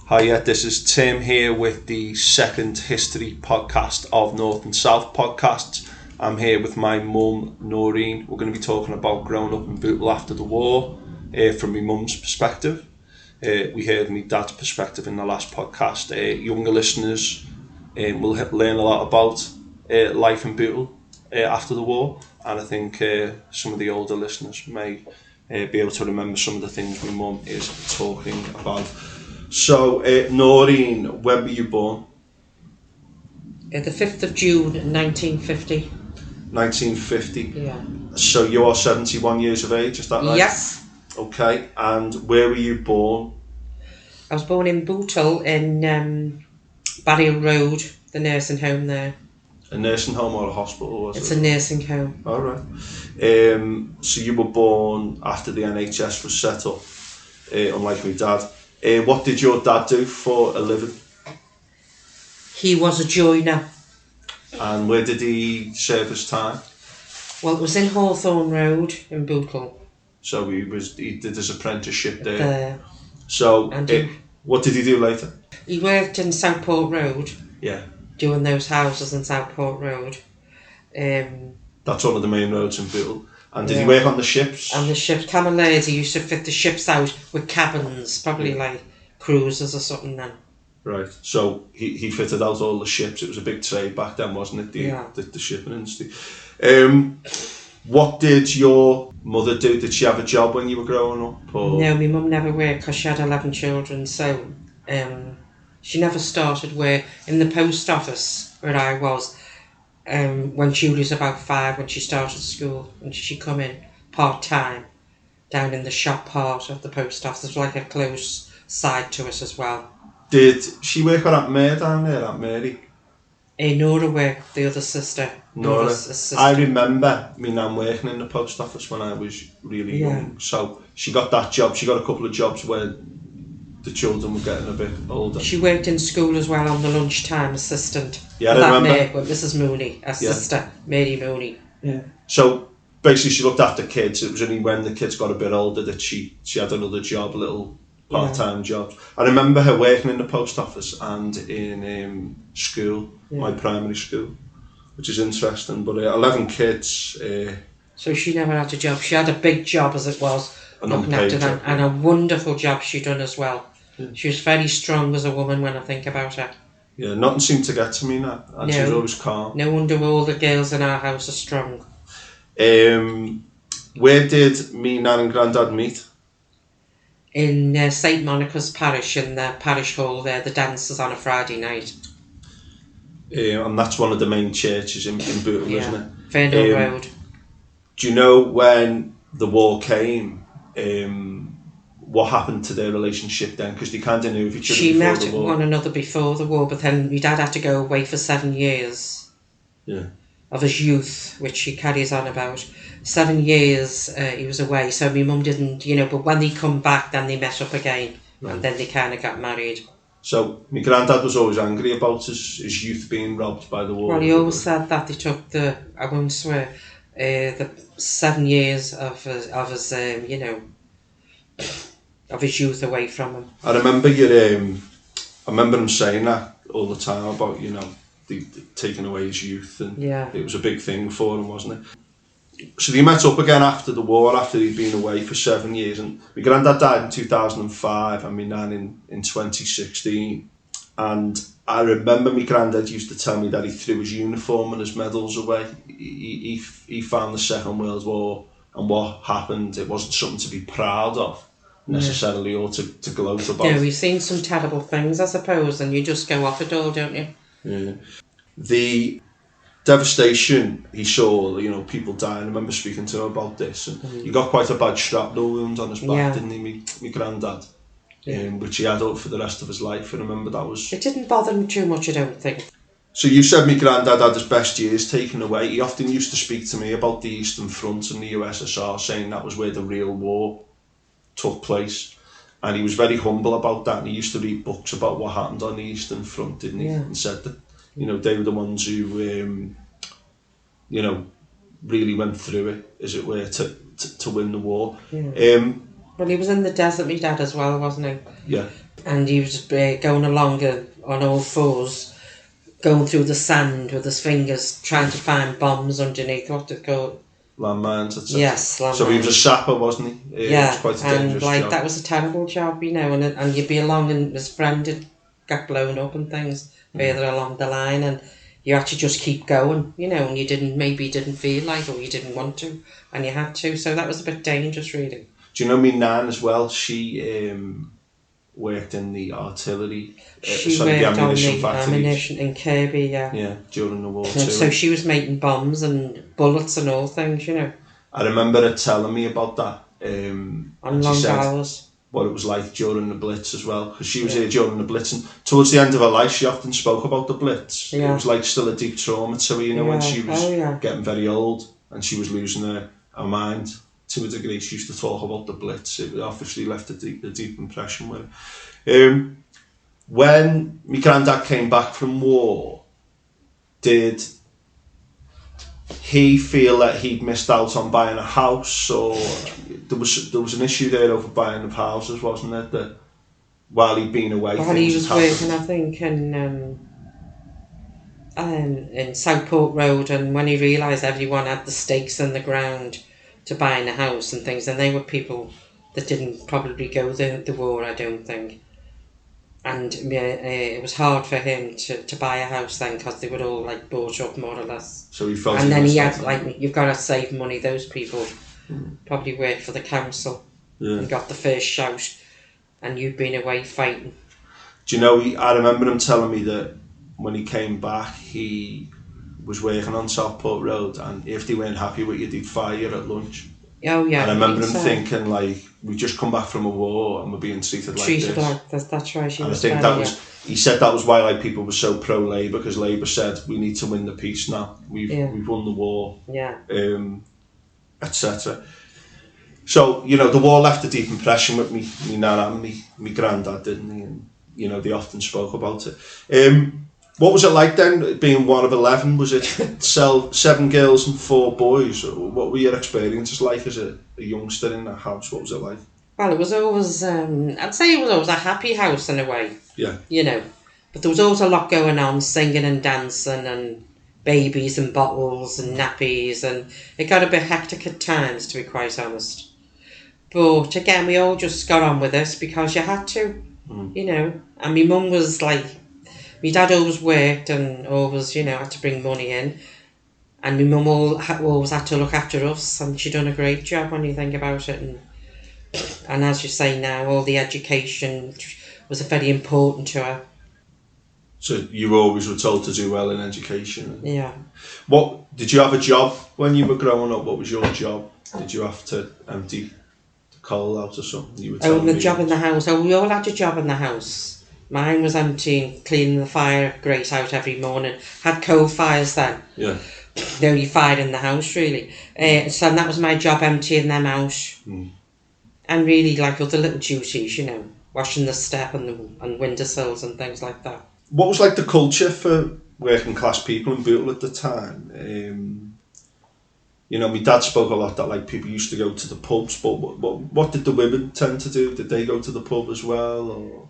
Hiya, this is Tim here with the second history podcast of North and South podcasts. I'm here with my mum, Noreen. We're going to be talking about growing up in Bootle after the war from my mum's perspective. We heard my dad's perspective in the last podcast. Younger listeners will learn a lot about life in Bootle after the war, and I think some of the older listeners may be able to remember some of the things my mum is talking about. So, Noreen, when were you born? The 5th of June 1950. 1950? Yeah. So you are 71 years of age, is that right? Yes. Okay, and where were you born? I was born in Bootle in Barrier Road, the nursing home there. A nursing home or a hospital, was It's it? a nursing home. All right. So you were born after the NHS was set up, unlike my dad. What did your dad do for a living? He was a joiner. And where did he serve his time? Well, it was in Hawthorne Road in Bootle. So he did his apprenticeship there. There. So And what did he do later? he worked in Southport Road. Yeah. Doing those houses in Southport Road. That's one of the main roads in Bootle. And did he work on the ships? On the ships. Camilleri, he used to fit the ships out with cabins, probably like cruisers or something then. Right, so he fitted out all the ships. It was a big trade back then, wasn't it? The shipping industry. What did your mother do? Did she have a job when you were growing up? Or? No, my mum never worked because she had 11 children, so she never started work in the post office where I was. When she was about 5, when she started school, and she come in part-time down in the shop part of the post office. There's like a close side to it as well. Did she work with Aunt Mary down there, Aunt Mary? Nora worked, the other sister. Nora. Sister. I remember me nan working in the post office when I was really young. So she got that job. She got a couple of jobs where the children were getting a bit older. She worked in school as well on the lunchtime assistant. Yeah, I remember. With Mrs. Mooney, her sister, Mary Mooney. Yeah. So basically she looked after kids. It was only when the kids got a bit older that she had another job, a little part-time job. I remember her working in the post office and in school, my primary school, which is interesting. But 11 kids. So she never had a job. She had a big job as it was, looking after them, and a wonderful job she done as well. Yeah. She was very strong as a woman when I think about her. Yeah, nothing seemed to get to me now, and she was always calm. No wonder all the girls in our house are strong. Where did me nan and granddad meet? In St Monica's parish, in the parish hall there, the dances on a Friday night. And that's one of the main churches in Bootle, isn't it? Fernhill Road. Do you know when the war came, what happened to their relationship then? Because they kind of knew each other before the war. She met one another before the war, but then my dad had to go away for 7 years. Yeah. Of his youth, which he carries on about. 7 years he was away, so my mum didn't, but when they come back, then they met up again, and then they kind of got married. So my granddad was always angry about his youth being robbed by the war. Well, he always said that they took the 7 years of his of his youth away from him. I remember him saying that all the time about they taking away his youth, and it was a big thing for him, wasn't it? So they met up again after the war, after he'd been away for 7 years, and my granddad died in 2005 and my nan in 2016. And I remember my granddad used to tell me that he threw his uniform and his medals away. He found the Second World War and what happened, it wasn't something to be proud of necessarily, or to gloat about. Yeah, we've seen some terrible things, I suppose, and you just go off it all, don't you? Yeah. The devastation he saw, people dying. I remember speaking to him about this, and he got quite a bad shrapnel wound on his back, didn't he, my granddad? Which he had for the rest of his life. I remember that was... It didn't bother him too much, I don't think. So you said my granddad had his best years taken away. He often used to speak to me about the Eastern Front and the USSR, saying that was where the real war took place. And he was very humble about that, and he used to read books about what happened on the Eastern Front, didn't he? And said that, they were the ones who, really went through it, as it were, to win the war. Well, he was in the desert, my dad, as well, wasn't he? Yeah. And he was going along on all fours, going through the sand with his fingers, trying to find bombs underneath, what they're called. Landmines, etc. Yes, landmines. So he was a sapper, wasn't he? It was quite a dangerous job. That was a terrible job, and you'd be along and his friend had got blown up and things further along the line, and you had to just keep going, and you didn't feel like, or you didn't want to, and you had to, so that was a bit dangerous, really. Do you know me nan as well? She worked in the artillery, The ammunition factory. Ammunition in Kirby, yeah. Yeah, during the war too. So she was making bombs and bullets and all things, I remember her telling me about that. On and long she said hours. What it was like during the Blitz as well, because she was here during the Blitz, and towards the end of her life she often spoke about the Blitz. It was like still a deep trauma to her, when she was getting very old and she was losing her mind to a degree. She used to talk about the Blitz. It obviously left a deep impression with her. When my granddad came back from war, did he feel that he'd missed out on buying a house, or there was an issue there over buying of houses, wasn't there? That while he'd been away, well, he was working, I think, in Southport Road, and when he realised everyone had the stakes in the ground to buying a house and things, and they were people that didn't probably go the war, I don't think. And it was hard for him to buy a house then, because they were all like bought up more or less. So he felt. And then he had you've got to save money. Those people probably worked for the council and got the first shout, and you'd been away fighting. Do you know? I remember him telling me that when he came back, he was working on Southport Road, and if they weren't happy with you, they'd fire you at lunch. Oh yeah. And I remember him thinking, like, we've just come back from a war and we're being treated like this. That's right. And I think that was. He said that was why like people were so pro Labour, because Labour said we need to win the peace now. We've won the war. Yeah. Etc. So the war left a deep impression with me nana and me granddad, didn't he? And they often spoke about it. What was it like then, being one of 11? Was it 7 girls and 4 boys? What were your experiences like as a youngster in that house? What was it like? Well, it was always, I'd say it was always a happy house in a way. Yeah. But there was always a lot going on, singing and dancing and babies and bottles and nappies, and it got a bit hectic at times, to be quite honest. But again, we all just got on with this because you had to, And my mum was like, my dad always worked and always, had to bring money in. And my mum always had to look after us, and she done a great job when you think about it. And as you say now, all the education was very important to her. So you always were told to do well in education? Yeah. What did you have a job when you were growing up? What was your job? Did you have to empty the coal out or something? You were telling the job in the house. Oh, we all had a job in the house. Mine was emptying, cleaning the fire grate out every morning. Had coal fires then. Yeah. The only fire in the house, really. So that was my job, emptying them out. And really, like other little duties, washing the step and windowsills and things like that. What was like the culture for working class people in Bootle at the time? My dad spoke a lot that like people used to go to the pubs, but what did the women tend to do? Did they go to the pub as well, or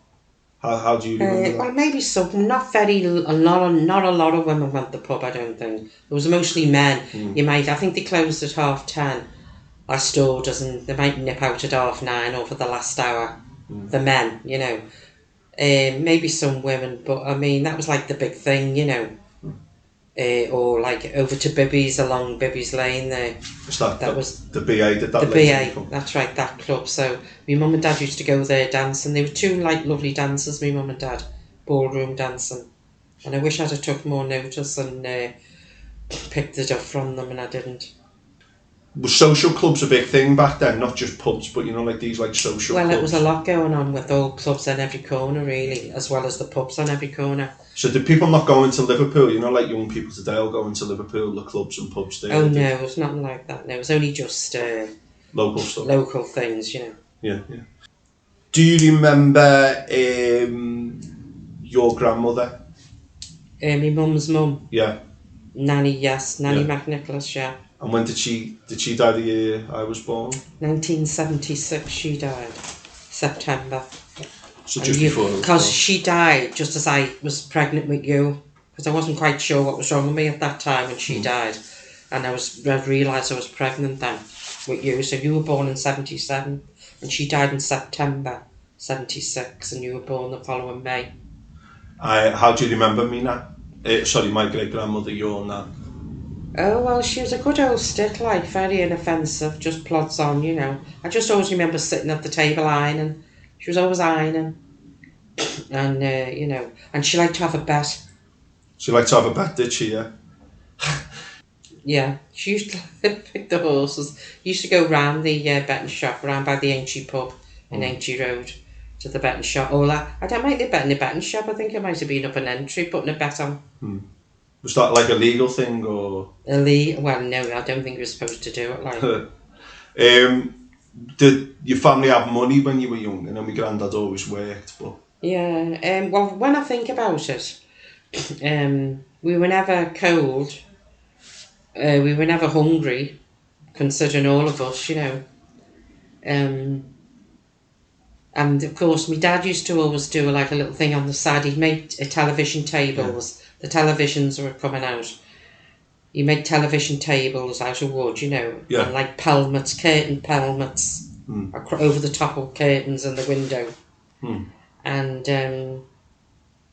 how do you remember that? Well, maybe some. Not a lot of women went to the pub, I don't think. It was mostly men. I think they closed at 10:30. Last orders, and they might nip out at 9:30 or for the last hour. The men, maybe some women, but I mean that was like the big thing, or like over to Bibby's, along Bibby's Lane there. That was the BA. Did that? The BA, that's right, that club. So my mum and dad used to go there dancing. They were two like lovely dancers, my mum and dad, ballroom dancing. And I wish I'd have took more notice and picked it up from them, and I didn't. Was social clubs a big thing back then? Not just pubs, but like these like social clubs? Well, it was a lot going on with all clubs on every corner, really, as well as the pubs on every corner. So did people not go into Liverpool? Like young people today all go into Liverpool, the clubs and pubs there? Oh no, it was nothing like that. No, it was only just local stuff. Local things, Yeah. Do you remember your grandmother? My mum's mum? Yeah. Nanny, yes. Nanny McNicholas, yeah. And when did she die the year I was born? 1976 she died, September. So just before I was Because born. she died just as I was pregnant with you. Because I wasn't quite sure what was wrong with me at that time when she died. And I realised I was pregnant then with you. So you were born in 77 and she died in September 76 and you were born the following May. How do you remember me now? Sorry, my great-grandmother, your nan. Oh, well, she was a good old stick, like, very inoffensive, just plods on, you know. I just always remember sitting at the table ironing. She was always ironing. And, you know, and she liked to have a bet. She liked to have a bet, did she, yeah? Yeah, she used to pick the horses. Used to go round the betting shop, round by the Aintree pub in Aintree Road to the betting shop. Oh, I don't mind the betting shop. I think it might have been up an entry, putting a bet on. Was that like a legal thing, or? Well, no, I don't think you were supposed to do it, like. Did your family have money when you were young? I know my granddad always worked, but... Yeah, well, when I think about it, we were never cold. We were never hungry, considering all of us, you know. And of course, my dad used to always do like a little thing on the side. He'd make television tables. The televisions were coming out. He made television tables out of wood, you know, and like pelmets, curtain pelmets, over the top of curtains in the window. And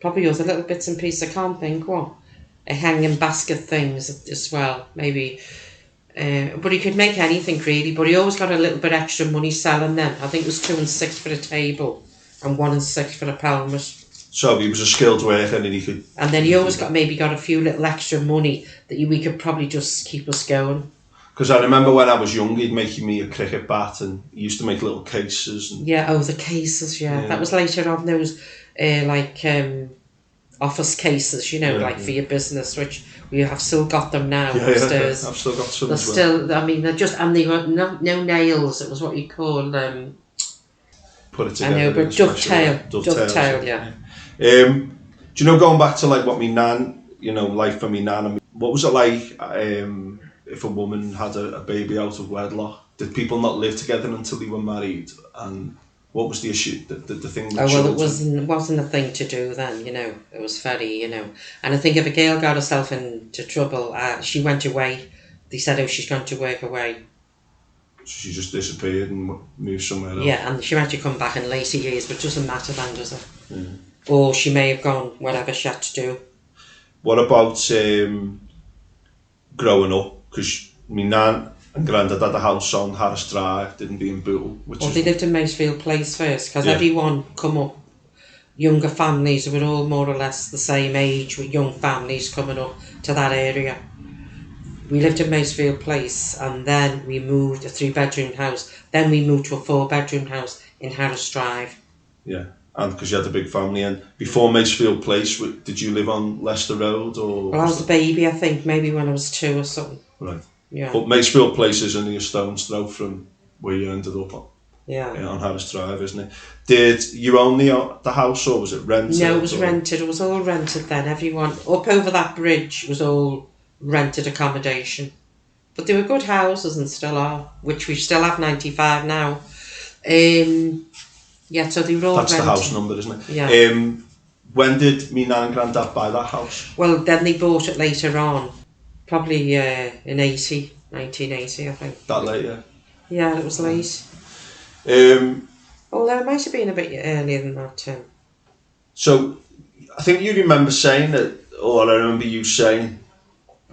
probably other little bits and pieces. I can't think what. A hanging basket things as well, maybe. But he could make anything really, but he always got a little bit extra money selling them. I think it was 2 and 6 for a table and 1 and 6 for a pelmet. So he was a skilled worker and he could... And then he always got a few little extra money that we could probably just keep us going. Because I remember when I was young, he'd make me a cricket bat and he used to make little cases. And... Yeah, the cases, yeah. That was later on, those office cases, you know, for your business, which we have still got them now upstairs. I've still got some they're as well. Still, I mean, and they got no nails. It was what you call put it together. I know, but dovetail, yeah. Do you know, going back to like what me nan, you know, life for me nan, I mean, what was it like if a woman had a baby out of wedlock? Did people not live together until they were married? And what was the issue, the thing with children? It wasn't a thing to do then, you know. It was very, you know. And I think if a girl got herself into trouble, she went away. They said, oh, she's going to work away. She just disappeared and moved somewhere else. Yeah, and she might have come back in later years, but it doesn't matter then, does it? Or she may have gone whatever she had to do. What about growing up? Because my nan and granddad had a house on Harris Drive, didn't be in Bootle. They lived in Macefield Place first, because everyone come up, younger families were all more or less the same age, with young families coming up to that area. We lived in Macefield Place, and then we moved a 3-bedroom house. Then we moved to a 4-bedroom house in Harris Drive. Yeah, and because you had a big family. And before Macefield Place, did you live on Leicester Road? Or well, I was a baby, I think, maybe when I was 2 or something. Right. Yeah. But Macefield Place is only a stone's throw from where you ended up on. Yeah. On Harris Drive, isn't it? Did you own the house, or was it rented? No, it was rented. It was all rented then. Everyone up over that bridge was all rented accommodation. But they were good houses and still are, which we still have 95 now. Yeah, so they were all That's rented. the house number, isn't it? Yeah. When did me nan and granddad buy that house? Well, then they bought it later on. Probably in 1980, I think. That late, yeah? Yeah, it was late. Although it might have been a bit earlier than that too. So, I think you remember saying that, or I remember you saying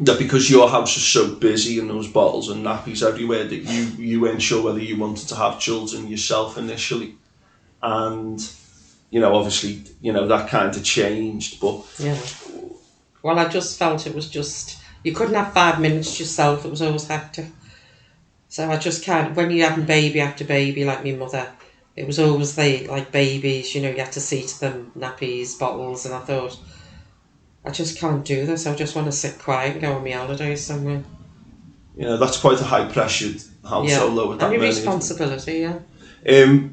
that because your house is so busy and those bottles and nappies everywhere, that you weren't sure whether you wanted to have children yourself initially. And, you know, obviously, you know, that kind of changed, but... Yeah. Well, I just felt it was just... You couldn't have 5 minutes yourself, it was always hectic. So I just can't... When you're having baby after baby, like my mother, it was always like babies, you know, you had to see to them, nappies, bottles, and I thought, I just can't do this, I just want to sit quiet and go on my holidays somewhere. You know, that's quite a high-pressured household, though, with that many. And responsibility, yeah.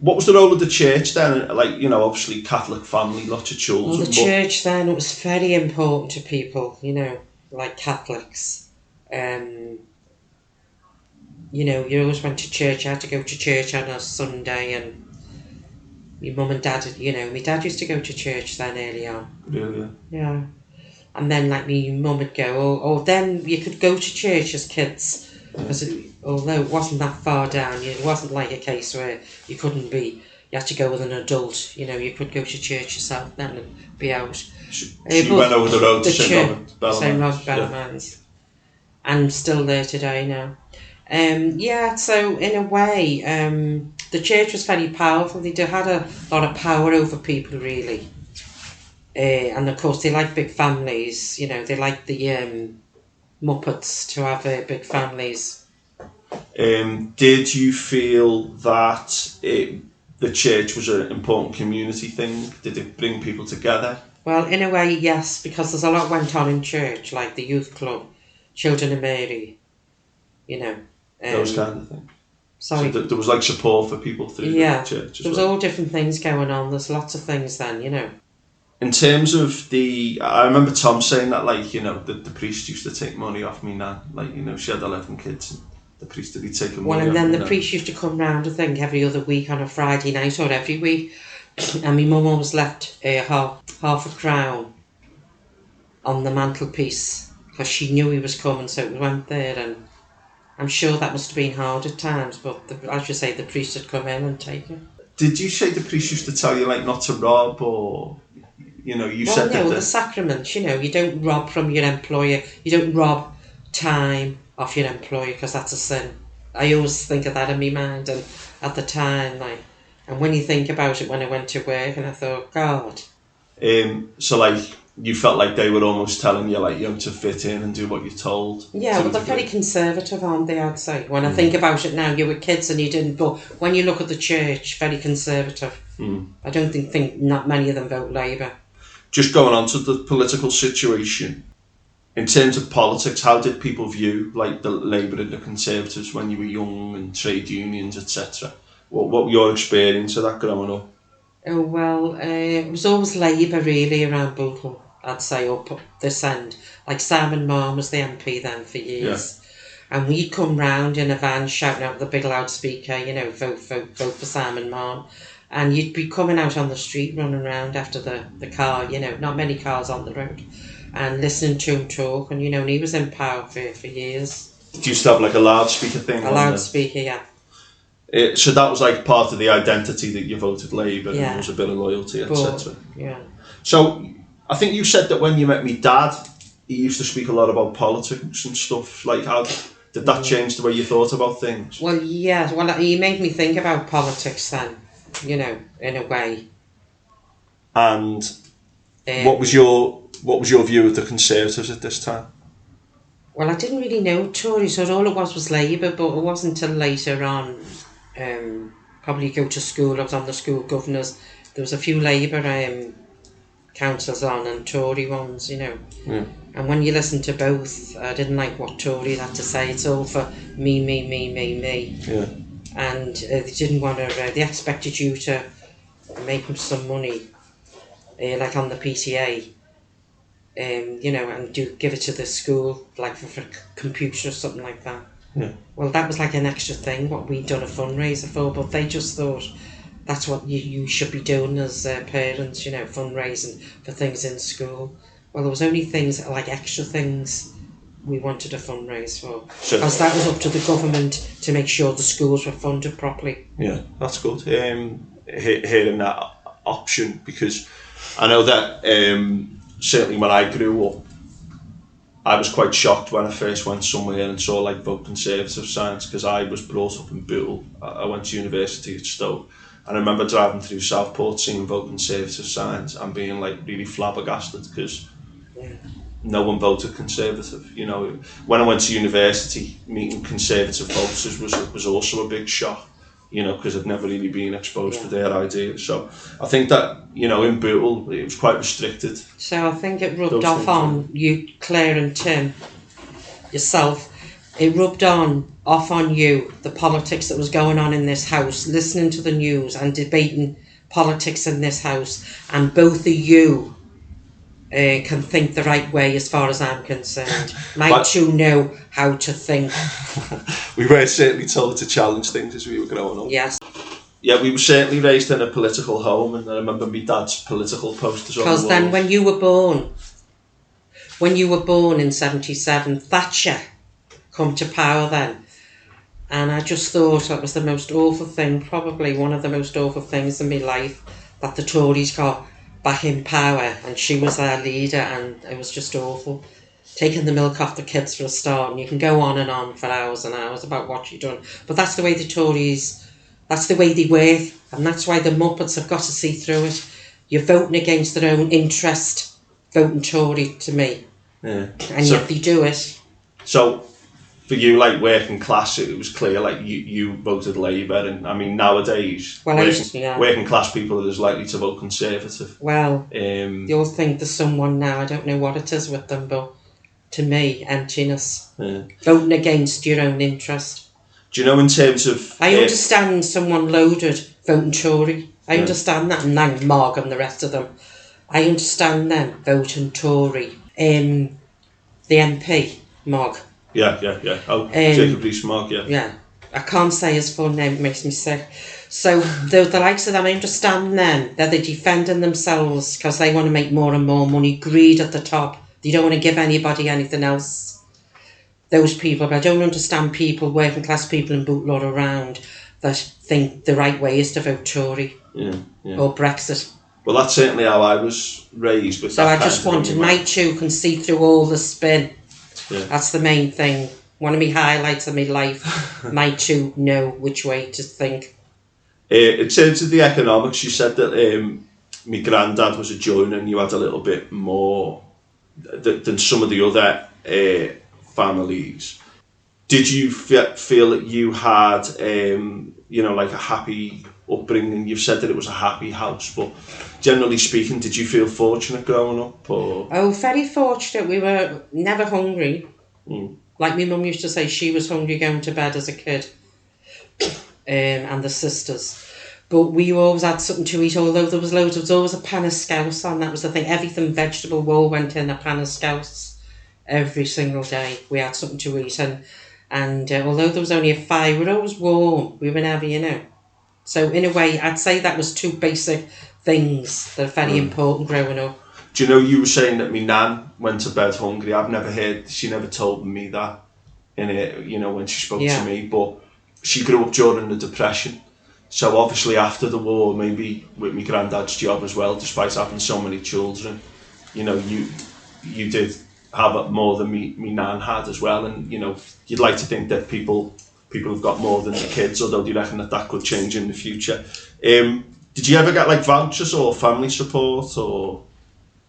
What was the role of the church then? Like, you know, obviously Catholic family, lots of children. Well, the church then, it was very important to people, you know, like Catholics. you know, you always went to church. You had to go to church on a Sunday, and your mum and dad, you know, my dad used to go to church then early on. Really? Yeah. And then, like, my mum would go, or then you could go to church as kids, because although it wasn't that far down, it wasn't like a case where you couldn't be, you had to go with an adult, you know, you could go to church yourself then and be out. So you went over the road to St Robert St Bellarmines? Robert Bellarmines. And still there today now. Yeah, so in a way, the church was very powerful. They had a lot of power over people, really. And of course, they like big families. You know, they like the Muppets to have big families. Did you feel that the church was an important community thing? Did it bring people together? Well, in a way, yes, because there's a lot went on in church, like the youth club, Children of Mary, you know. Those kind of things. Sorry. So there was like support for people through the church as there was all different things going on. There's lots of things then, you know. In terms of I remember Tom saying that, like, you know, the priest used to take money off me nan. Like, you know, she had 11 kids and the priest would be taking money off me. Well, and then the priest used to come round, I think, every other week on a Friday night or every week. And my mum always left half a crown on the mantelpiece because she knew he was coming, so we went there, and I'm sure that must have been hard at times, but as you say, the priest would come in and take it. Did you say the priest used to tell you, like, not to rob, or, you know, you said that... Well, no, the sacraments, you know, you don't rob from your employer, you don't rob time off your employer because that's a sin. I always think of that in my mind, and at the time, like, and when you think about it, when I went to work, and I thought, God. So, like, you felt like they were almost telling you, like, you know, to fit in and do what you're told. Yeah, well, they're very conservative, aren't they, I'd say. When I think about it now, you were kids and you didn't, but when you look at the church, very conservative. I don't think not many of them vote Labour. Just going on to the political situation, in terms of politics, how did people view, like, the Labour and the Conservatives when you were young, and trade unions, etc.? What were your experience of that growing up? Oh, well, it was always Labour, really, around Bootle, I'd say, up this end. Like, Simon Marr was the MP then for years. Yeah. And we'd come round in a van shouting out with a big loudspeaker, you know, vote for Simon Marr. And you'd be coming out on the street, running around after the car, you know, not many cars on the road, and listening to him talk. And, you know, and he was in power for years. Did you still have, like, a loudspeaker thing? A loudspeaker, yeah. So that was, like, part of the identity that you voted Labour, and there was a bit of loyalty, etc. Yeah. So I think you said that when you met me dad, he used to speak a lot about politics and stuff. Like, how did that change the way you thought about things? Well, yeah. Well, he made me think about politics then, you know, in a way. And what was your view of the Conservatives at this time? Well, I didn't really know Tories, so all it was Labour, but it wasn't until later on, probably go to school, I was on the school governors, there was a few Labour councillors on and Tory ones, you know. Yeah. And when you listen to both, I didn't like what Tory had to say. It's all for me. Yeah. And they didn't want to, they expected you to make them some money, like on the PTA. You know, and give it to the school, like for computer or something like that. Yeah. Well, that was like an extra thing, what we'd done a fundraiser for, but they just thought that's what you should be doing as parents, you know, fundraising for things in school. Well, there was only things, like extra things we wanted to fundraise for. Because that was up to the government to make sure the schools were funded properly. Yeah, that's good. Hearing that option, because I know that certainly when I grew up, I was quite shocked when I first went somewhere and saw, like, vote Conservative signs, because I was brought up in Bootle. I went to university at Stoke, and I remember driving through Southport seeing vote Conservative signs and being, like, really flabbergasted, because no one voted Conservative. You know, when I went to university, meeting Conservative voters was also a big shock, you know, because I'd never really been exposed to their ideas. So I think that, you know, in Bootle, it was quite restricted. So I think it rubbed off on you, Claire and Tim, yourself. It rubbed off on you, the politics that was going on in this house, listening to the news and debating politics in this house, and both of you can think the right way as far as I'm concerned. My But- two know how to think. We were certainly told to challenge things as we were growing up. Yes, Yeah, we were certainly raised in a political home, and I remember my dad's political posters on the because walls. then when you were born in 77, Thatcher come to power then. And I just thought that was the most awful thing, probably one of the most awful things in my life, that the Tories got back in power and she was their leader, and it was just awful. Taking the milk off the kids for a start, and you can go on for hours and hours about what she'd done. But that's the way the Tories, that's the way they work, and that's why the Muppets have got to see through it. You're voting against their own interest, voting Tory to me. Yeah. And yet they do it. So, for you, like working class, it was clear, like you voted Labour, and I mean nowadays, Well, working class people are as likely to vote Conservative. Well, you'll think there's someone now, I don't know what it is with them, but to me, emptiness. Yeah. Voting against your own interest. Do you know, in terms of... I understand someone loaded voting Tory. I Yeah. understand that, and then Marg and the rest of them. I understand them voting Tory. The MP, Marg. Yeah. Oh, Jacob Rees-Mogg, yeah. Yeah. I can't say his full name, it makes me sick. So the likes of them, I understand them. They're defending themselves because they want to make more and more money. Greed at the top. They don't want to give anybody anything else. Those people. But I don't understand people, working class people in Bootle or around, that think the right way is to vote Tory. Yeah. Or Brexit. Well, that's certainly how I was raised. With So that I just kind of wanted my two can see through all the spin. Yeah. That's the main thing. One of my highlights of my life. My two know which way to think. In terms of the economics, you said that my granddad was a joiner and you had a little bit more than some of the other families. Did you feel that you had, like a happy upbringing? You've said that it was a happy house, but generally speaking, did you feel fortunate growing up? Or? Oh, very fortunate. We were never hungry. Like my mum used to say, she was hungry going to bed as a kid. And the sisters. But we always had something to eat, although there was always a pan of scouse on. That was the thing. Everything vegetable all went in a pan of scouse every single day. We had something to eat. And although there was only a fire, we were always warm. We were never, So in a way, I'd say that was two basic things that are very important growing up. Do you know, you were saying that my nan went to bed hungry. I've never heard, she never told me that when she spoke to me, but she grew up during the Depression. So obviously after the war, maybe with my granddad's job as well, despite having so many children, you did have more than me nan had as well. And, you'd like to think that people have got more than the kids, although do you reckon that could change in the future? Did you ever get like vouchers or family support or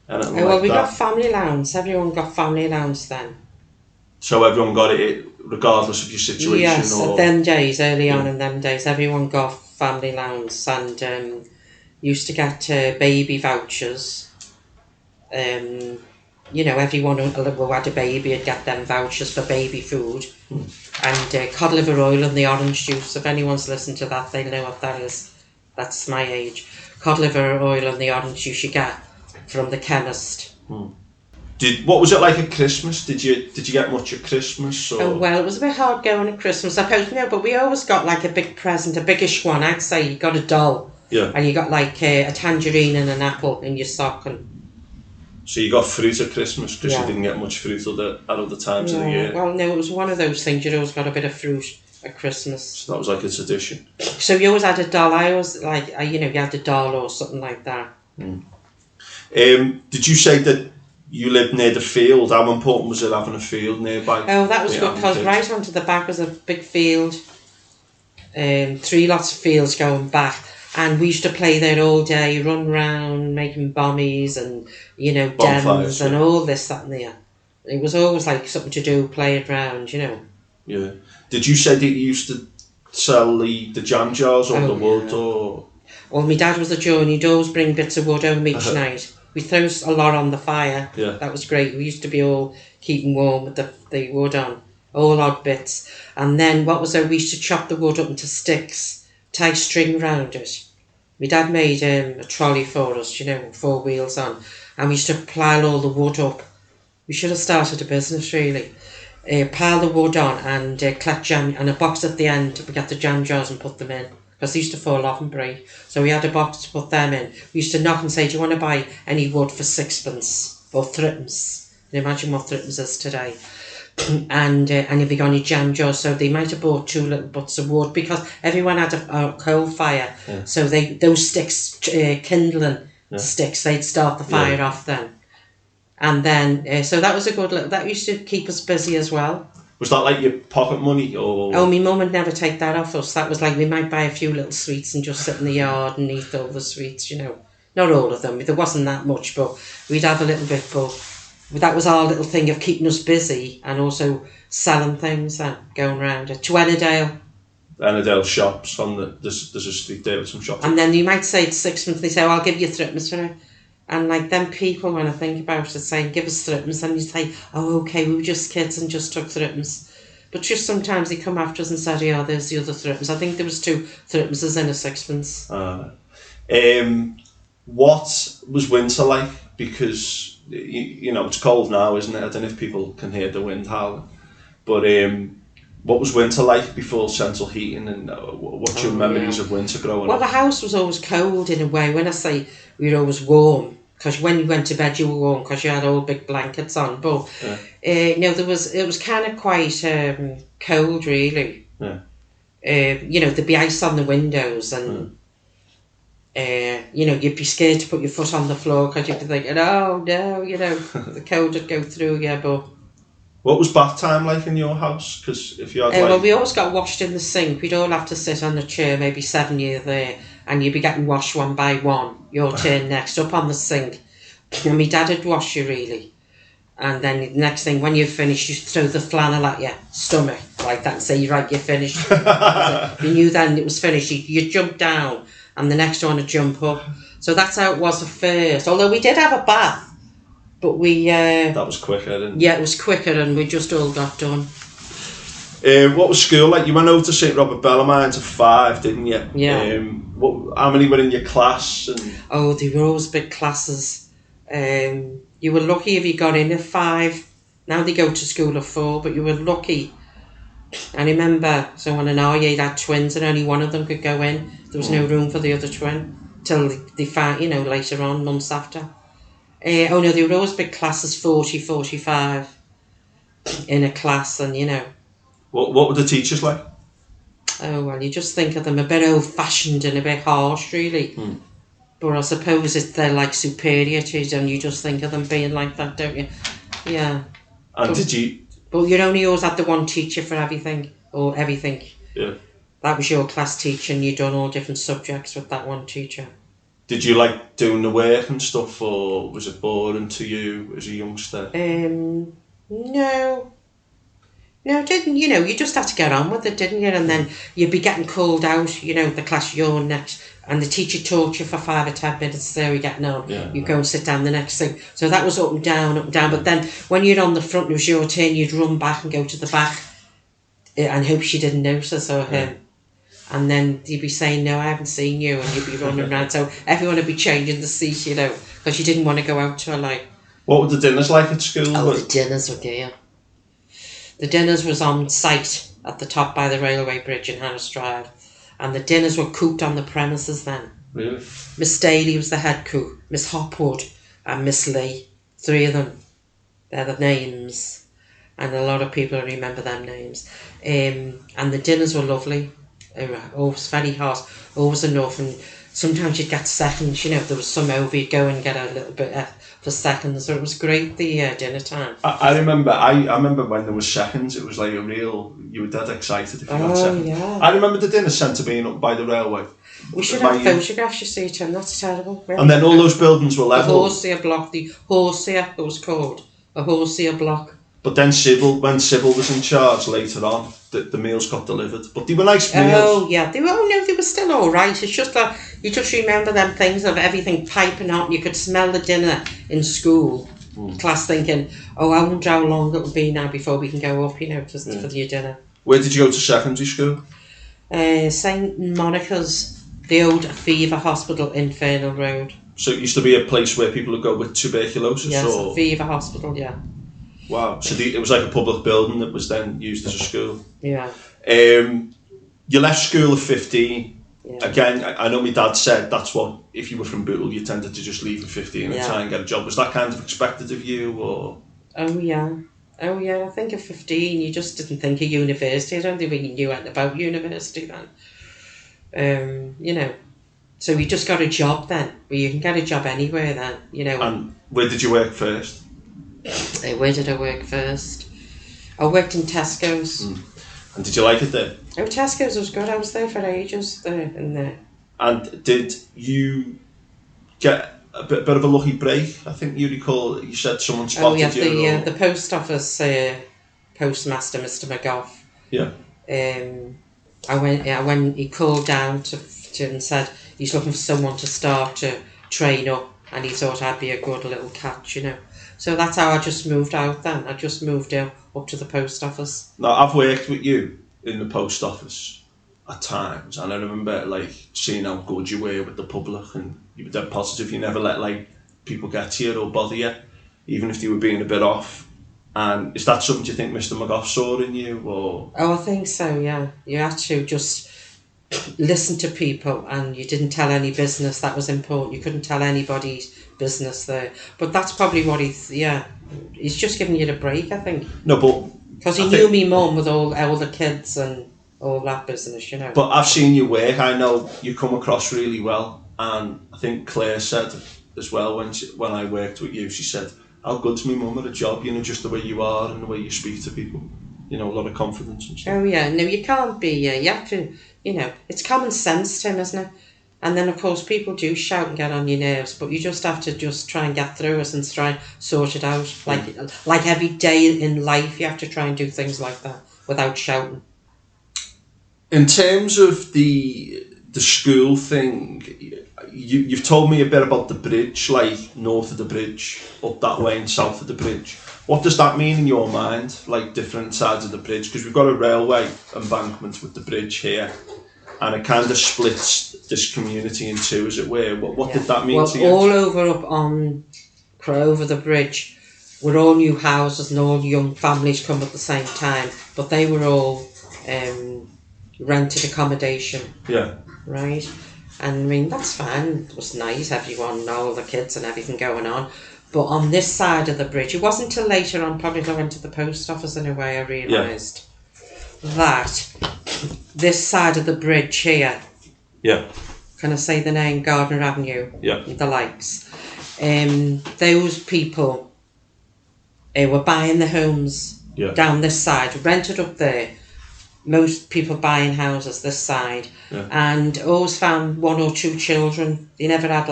anything like that? We got family allowance. Everyone got family allowance then. So everyone got it regardless of your situation? Yes, or... at them days, early on in them days, everyone got family allowance and used to get baby vouchers. Everyone who had a baby would get them vouchers for baby food. And cod liver oil and the orange juice. If anyone's listened to that, they know what that is. That's my age. Cod liver oil and the orange juice you get from the chemist. What was it like at Christmas? Did you get much at Christmas? Or? Oh, well, it was a bit hard going at Christmas, I suppose. No, but we always got like a big present, a biggish one. I'd say you got a doll. Yeah. And you got like a tangerine and an apple in your sock. So you got fruit at Christmas because you didn't get much fruit at other times of the year? Well, no, it was one of those things. You always got a bit of fruit at Christmas. So that was like a tradition. So you always had a doll. I always you had a doll or something like that. Did you say that you lived near the field? How important was it having a field nearby? Oh, that was good because right onto the back was a big field. 3 lots of fields going back. And we used to play there all day, run round, making bommies and, dens and all this, that and the other. It was always like something to do, play around, Yeah. Did you say that you used to sell the jam jars or the wood or... Well, my dad was a Jew and he'd always bring bits of wood home each night. We throw a lot on the fire. Yeah. That was great. We used to be all keeping warm with the wood on, all odd bits. And then we used to chop the wood up into sticks, tie string round it, My dad made a trolley for us, 4 wheels on, and we used to pile all the wood up. We should have started a business really. Pile the wood on and collect jam, and a box at the end. We got the jam jars and put them in, because they used to fall off and break. So we had a box to put them in. We used to knock and say, do you want to buy any wood for 6pence or threepence? And imagine what threepence is today. And if you got any jam jars, so they might have bought 2 little butts of wood, because everyone had a coal fire. Yeah. So those sticks, kindling sticks, they'd start the fire off then. And then, so that was a good little, that used to keep us busy as well. Was that like your pocket money or? Oh, my mum would never take that off us. That was like, we might buy a few little sweets and just sit in the yard and eat all the sweets, Not all of them, there wasn't that much, but we'd have a little bit, but that was our little thing of keeping us busy and also selling things and going around it. To Ennerdale shops there's a street there with some shops. And then you might say it's 6pence, they say, I'll give you threepence for it. And like them people, when I think about it, saying, give us threepence, and you say, oh, okay, we were just kids and just took threepence. But just sometimes they come after us and said, yeah, there's the other threepence. I think there was 2 threepences in a 6pence. What was winter like? Because, it's cold now, isn't it? I don't know if people can hear the wind howling. But what was winter like before central heating, and what's your memories of winter growing up? Well, the house was always cold in a way. When I say we were always warm, because when you went to bed you were warm because you had all big blankets on. But it was kind of quite cold really. Yeah. There'd be ice on the windows, and you'd be scared to put your foot on the floor because you'd be thinking, oh no, the cold would go through you. But what was bath time like in your house? Because if you had well, we always got washed in the sink. We'd all have to sit on the chair, maybe 7 years there, and you'd be getting washed one by one. Your turn next, up on the sink. And my dad would wash you really. And then the next thing, when you finished, you throw the flannel at your stomach like that and say, right, you're finished. You knew then it was finished. You'd jump down and the next one would jump up. So that's how it was at first. Although we did have a bath. But we... that was quicker, didn't it? Yeah, it was quicker and we just all got done. What was school like? You went over to St Robert Bellarmine to 5, didn't you? Yeah. How many were in your class? Oh, they were always big classes. You were lucky if you got in at 5. Now they go to school at 4, but you were lucky. I remember someone in our year had twins and only one of them could go in. There was no room for the other twin till they found, later on, months after. No, they were always big classes, 40, 45 in a class, and What were the teachers like? Oh, well, you just think of them a bit old-fashioned and a bit harsh, really. But I suppose they're like superior to you, and you just think of them being like that, don't you? Yeah. And did you... But you only always had the one teacher for everything, or everything. Yeah. That was your class teacher, and you'd done all different subjects with that one teacher. Did you like doing the work and stuff, or was it boring to you as a youngster? No. No, didn't, you just had to get on with it, didn't you? And then you'd be getting called out, the class you're next, and the teacher taught you for 5 or 10 minutes, there you're getting on. Yeah, you go and sit down the next thing. So that was up and down, but then when you're on the front, it was your turn, you'd run back and go to the back and hope she didn't notice or him. And then you'd be saying, no, I haven't seen you, and you'd be running around. So everyone would be changing the seat, because you didn't want to go out to her, What were the dinners like at school? Oh, the dinners were gay. The dinners was on site at the top by the railway bridge in Harris Drive, and the dinners were cooked on the premises then. Really? Miss Daly was the head cook, Miss Hopwood and Miss Lee, 3 of them. They're the names, and a lot of people remember them names. And the dinners were lovely. They were always very hot, always enough, and sometimes you'd get seconds, there was some over, you'd go and get a little bit for seconds, so it was great, the dinner time. I remember when there was seconds, it was like you were dead excited if you got seconds. Yeah. I remember the dinner centre being up by the railway. We should have photographs, you see, Tim, that's terrible. Really. And then all those buildings were level. The Horsear block, the Horsear, it was called, the Horsear block. But then when Sybil was in charge later on, the meals got delivered. But they were nice meals. Oh, yeah. They were still all right. It's just that you just remember them things of everything piping hot. You could smell the dinner in school. Class thinking, I wonder how long it will be now before we can go up, just for your dinner. Where did you go to secondary school? St Monica's the old Fever Hospital, Infernal Road. So it used to be a place where people would go with tuberculosis? Yes, or... Fever Hospital, yeah. Wow. So it was like a public building that was then used as a school? Yeah. You left school at 15. Yeah. Again, I know my dad said that's what, if you were from Bootle, you tended to just leave at 15 and try and get a job. Was that kind of expected of you, or...? Oh yeah, I think at 15 you just didn't think of university. I don't think we knew anything about university then. You know, so we just got a job then. Well, you can get a job anywhere then, you know. And where did you work first? Where did I work first? I worked in Tesco's. And did you like it there? Oh, Tesco's was good. I was there for ages there in there. And did you get a bit of a lucky break? I think you recall you said someone spotted you. Oh yeah, the post office postmaster, Mr. McGough. Yeah. I went. He called down to and said he's looking for someone to start to train up, and he thought I'd be a good little catch, you know. So that's how I just moved out then. I just moved up to the post office. Now, I've worked with you in the post office at times, and I remember like seeing how good you were with the public, and you were dead positive. You never let like people get to you or bother you, even if they were being a bit off. And is that something you think Mr. McGough saw in you, or...? Oh, I think so, yeah. You had to just listen to people, and you didn't tell any business. That was important. You couldn't tell anybody's business there. But that's probably what he's just giving you the break, I think. No, but... Because he knew me mum with all the kids and all that business, you know. But I've seen you work. I know you come across really well. And I think Claire said as well when I worked with you, she said, how good's my mum at a job, you know, just the way you are and the way you speak to people. You know, a lot of confidence and stuff. Oh yeah, no, you can't be, you have to, you know, it's common sense, Tim, isn't it? And then of course people do shout and get on your nerves, but you just have to just try and get through it and try and sort it out. Like every day in life you have to try and do things like that without shouting. In terms of the school thing, you've told me a bit about the bridge, like north of the bridge, up that way and south of the bridge. What does that mean in your mind, like different sides of the bridge? Because we've got a railway embankment with the bridge here, and it kind of splits this community in two, as it were. What did that mean to you? All over up on over the bridge were all new houses, and all young families come at the same time, but they were all rented accommodation. Yeah. Right? And I mean, that's fine. It was nice, everyone, all the kids and everything going on. But on this side of the bridge, it wasn't until later on, probably when I went to the post office in a way, I realised that this side of the bridge here, can I say the name, Gardner Avenue, the likes, those people were buying the homes down this side, rented up there. Most people buying houses this side, and always found one or two children. They never had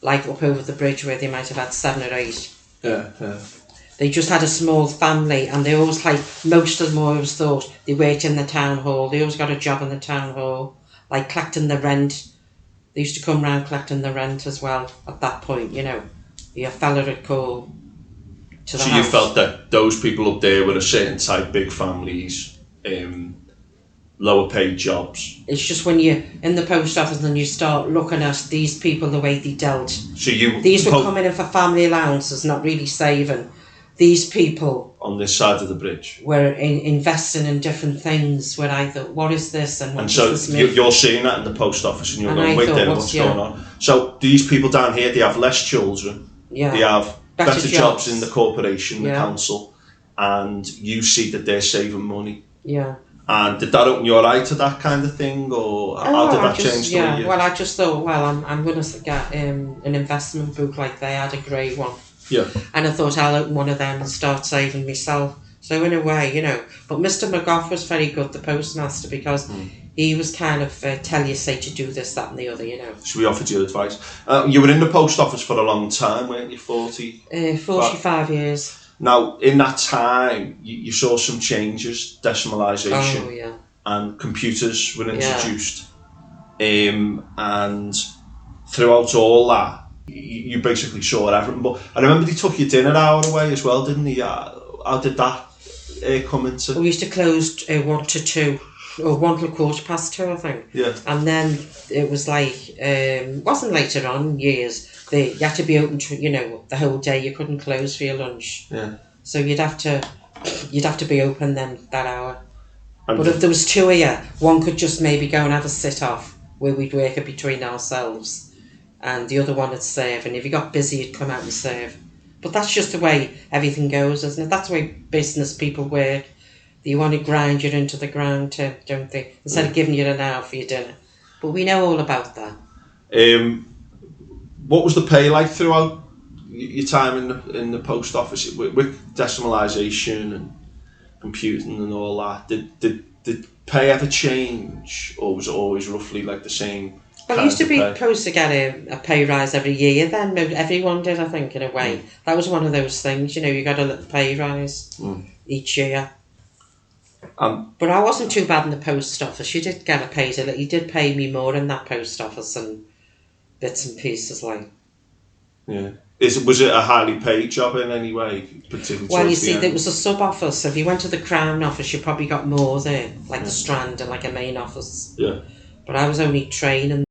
like up over the bridge where they might have had 7 or 8. Yeah. They just had a small family, and they always most of them always thought they worked in the town hall. They always got a job in the town hall, like collecting the rent. They used to come round collecting the rent as well at that point, you know. Your fella would call to the house. So you felt that those people up there were a certain type, big families, lower paid jobs. It's just when you're in the post office and you start looking at these people, the way they dealt. So these were coming in for family allowances, not really saving. These people on this side of the bridge were investing in different things where I thought, what is this? And so you're seeing that in the post office and you're going, wait there, what's going on? So these people down here, they have less children, they have better jobs in the corporation, the council, and you see that they're saving money. Yeah. And did that open your eye to that kind of thing, or how did that change the way you... Well, I just thought, I'm going to get an investment book like they had, a grey one. Yeah. And I thought I'll open one of them and start saving myself. So in a way, you know. But Mr. McGough was very good, the postmaster, because he was kind of tell you, say to do this, that and the other, you know. So we offered you advice. You were in the post office for a long time, weren't you? 45 years. Now, in that time, you saw some changes, decimalisation, and computers were introduced. And throughout all that, you basically saw everything. But I remember they took your dinner hour away as well, didn't they? How did that come into... We used to close 1 to 2. or 1:15, I think. Yeah. And then it was like, wasn't later on years. You had to be open, the whole day. You couldn't close for your lunch. Yeah. So you'd have to be open then that hour. And But if there was two of you, one could just maybe go and have a sit off where we'd work it between ourselves, and the other one would serve. And if you got busy, you'd come out and serve. But that's just the way everything goes, isn't it? That's the way business people work. They want to grind you into the ground, don't they? Instead of giving you an hour for your dinner. But we know all about that. What was the pay like throughout your time in the post office with decimalisation and computing and all that? Did pay ever change, or was it always roughly like the same? Well, it used to be supposed to get a pay rise every year then. Everyone did, I think, in a way. That was one of those things, you got a little pay rise each year. But I wasn't too bad in the post office. You did get a pay. You did pay me more in that post office and bits and pieces like. Yeah. Was it a highly paid job in any way? Particularly well, you see, there was a sub office. If you went to the Crown office, you probably got more there, like the Strand and like a main office. Yeah. But I was only training